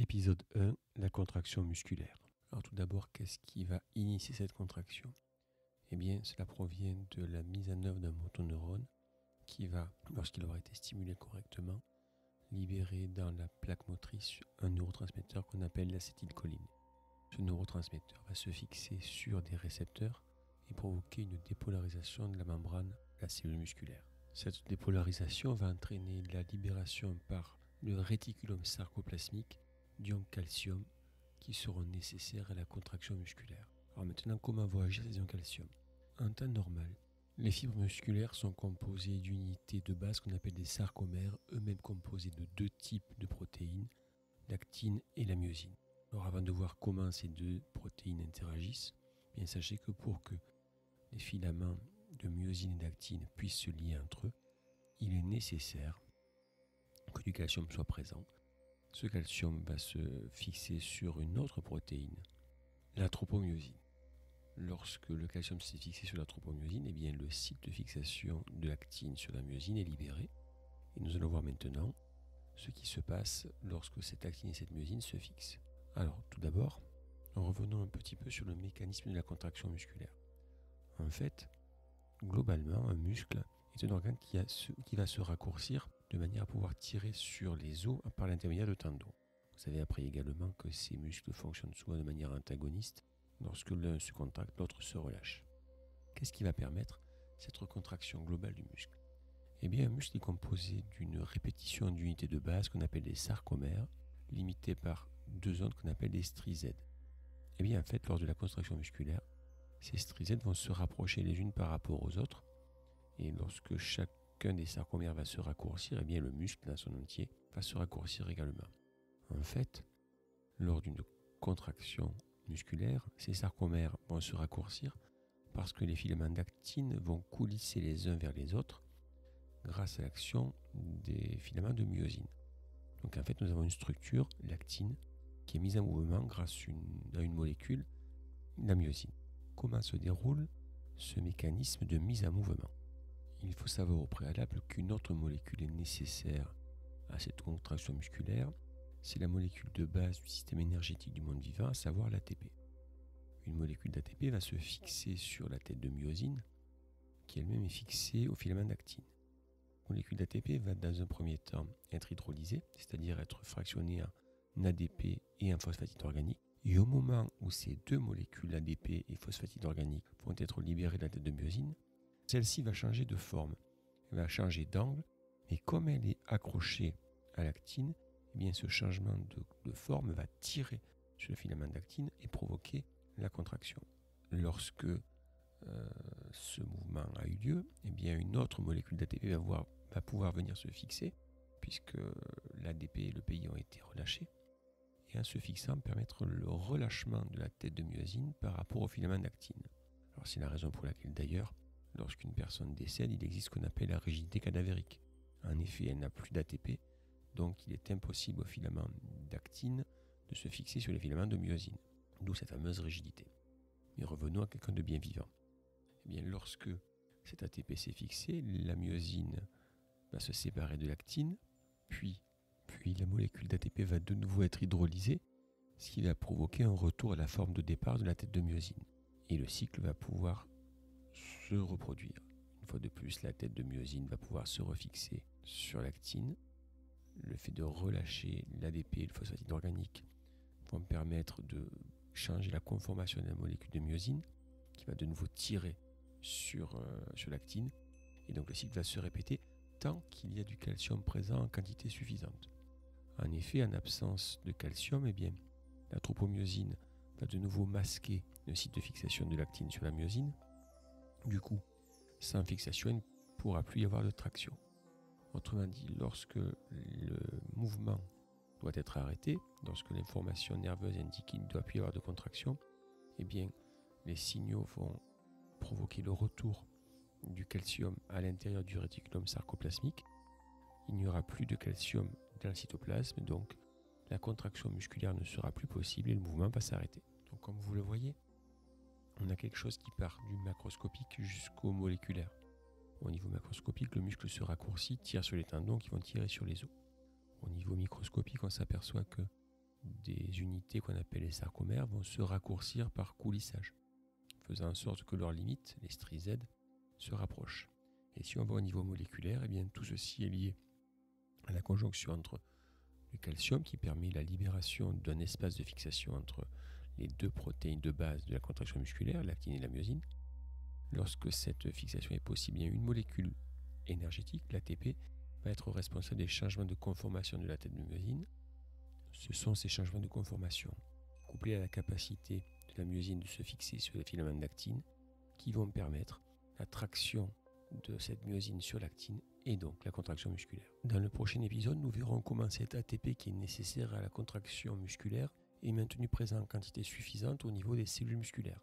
Épisode 1, la contraction musculaire. Alors tout d'abord, qu'est-ce qui va initier cette contraction? Eh bien, cela provient de la mise en œuvre d'un motoneurone qui va, lorsqu'il aura été stimulé correctement, libérer dans la plaque motrice un neurotransmetteur qu'on appelle l'acétylcholine. Ce neurotransmetteur va se fixer sur des récepteurs et provoquer une dépolarisation de la membrane de la cellule musculaire. Cette dépolarisation va entraîner la libération par le réticulum sarcoplasmique d'ions calcium qui seront nécessaires à la contraction musculaire. Alors maintenant, comment vont agir ces ions calcium? En temps normal, les fibres musculaires sont composées d'unités de base qu'on appelle des sarcomères, eux-mêmes composés de deux types de protéines, l'actine et la myosine. Alors avant de voir comment ces deux protéines interagissent, bien sachez que pour que les filaments de myosine et d'actine puissent se lier entre eux, il est nécessaire que du calcium soit présent. Ce calcium va se fixer sur une autre protéine, la tropomyosine. Lorsque le calcium s'est fixé sur la tropomyosine, eh bien le site de fixation de l'actine sur la myosine est libéré. Et nous allons voir maintenant ce qui se passe lorsque cette actine et cette myosine se fixent. Alors, tout d'abord, revenons un petit peu sur le mécanisme de la contraction musculaire. En fait, globalement, un muscle est un organe qui va se raccourcir de manière à pouvoir tirer sur les os par l'intermédiaire de tendons. Vous savez après également que ces muscles fonctionnent souvent de manière antagoniste. Lorsque l'un se contracte, l'autre se relâche. Qu'est-ce qui va permettre cette recontraction globale du muscle? Eh bien, un muscle est composé d'une répétition d'unités de base qu'on appelle des sarcomères, limitées par deux zones qu'on appelle des strizèdes. Eh bien, en fait, lors de la contraction musculaire, ces strizèdes vont se rapprocher les unes par rapport aux autres, et lorsque chacun des sarcomères va se raccourcir, eh bien, le muscle dans son entier va se raccourcir également. En fait, lors d'une contraction musculaire, ces sarcomères vont se raccourcir parce que les filaments d'actine vont coulisser les uns vers les autres grâce à l'action des filaments de myosine. Donc en fait, nous avons une structure, l'actine, qui est mise en mouvement grâce à une molécule, la myosine. Comment se déroule ce mécanisme de mise en mouvement? Il faut savoir au préalable qu'une autre molécule est nécessaire à cette contraction musculaire. C'est la molécule de base du système énergétique du monde vivant, à savoir l'ATP. Une molécule d'ATP va se fixer sur la tête de myosine, qui elle-même est fixée au filament d'actine. La molécule d'ATP va dans un premier temps être hydrolysée, c'est-à-dire être fractionnée en ADP et en phosphatide organique. Et au moment où ces deux molécules ADP et phosphatide organique vont être libérées de la tête de myosine, celle-ci va changer de forme, elle va changer d'angle, mais comme elle est accrochée à l'actine, eh bien ce changement de forme va tirer sur le filament d'actine et provoquer la contraction. Lorsque ce mouvement a eu lieu, eh bien une autre molécule d'ATP va pouvoir venir se fixer, puisque l'ADP et le PI ont été relâchés, et en se fixant permettre le relâchement de la tête de myosine par rapport au filament d'actine. Alors c'est la raison pour laquelle d'ailleurs, lorsqu'une personne décède, il existe ce qu'on appelle la rigidité cadavérique. En effet, elle n'a plus d'ATP, donc il est impossible au filament d'actine de se fixer sur les filaments de myosine, d'où cette fameuse rigidité. Mais revenons à quelqu'un de bien vivant. Eh bien, lorsque cet ATP s'est fixé, la myosine va se séparer de l'actine, puis la molécule d'ATP va de nouveau être hydrolysée, ce qui va provoquer un retour à la forme de départ de la tête de myosine. Et le cycle va pouvoir se reproduire. Une fois de plus, la tête de myosine va pouvoir se refixer sur l'actine. Le fait de relâcher l'ADP et le phosphatide organique vont permettre de changer la conformation de la molécule de myosine, qui va de nouveau tirer sur l'actine. Et donc le cycle va se répéter tant qu'il y a du calcium présent en quantité suffisante. En effet, en absence de calcium, eh bien, la tropomyosine va de nouveau masquer le site de fixation de l'actine sur la myosine. Du coup, sans fixation, il ne pourra plus y avoir de traction. Autrement dit, lorsque le mouvement doit être arrêté, lorsque l'information nerveuse indique qu'il ne doit plus y avoir de contraction, eh bien, les signaux vont provoquer le retour du calcium à l'intérieur du réticulum sarcoplasmique. Il n'y aura plus de calcium dans le cytoplasme, donc la contraction musculaire ne sera plus possible et le mouvement va s'arrêter. Donc comme vous le voyez, on a quelque chose qui part du macroscopique jusqu'au moléculaire. Au niveau macroscopique, le muscle se raccourcit, tire sur les tendons qui vont tirer sur les os. Au niveau microscopique, on s'aperçoit que des unités qu'on appelle les sarcomères vont se raccourcir par coulissage, faisant en sorte que leurs limites, les stries Z, se rapprochent. Et si on va au niveau moléculaire, tout ceci est lié à la conjonction entre le calcium qui permet la libération d'un espace de fixation entre les deux protéines de base de la contraction musculaire, l'actine et la myosine. Lorsque cette fixation est possible, une molécule énergétique, l'ATP, va être responsable des changements de conformation de la tête de myosine. Ce sont ces changements de conformation, couplés à la capacité de la myosine de se fixer sur les filaments d'actine, qui vont permettre la traction de cette myosine sur l'actine et donc la contraction musculaire. Dans le prochain épisode, nous verrons comment cet ATP qui est nécessaire à la contraction musculaire est maintenu présent en quantité suffisante au niveau des cellules musculaires.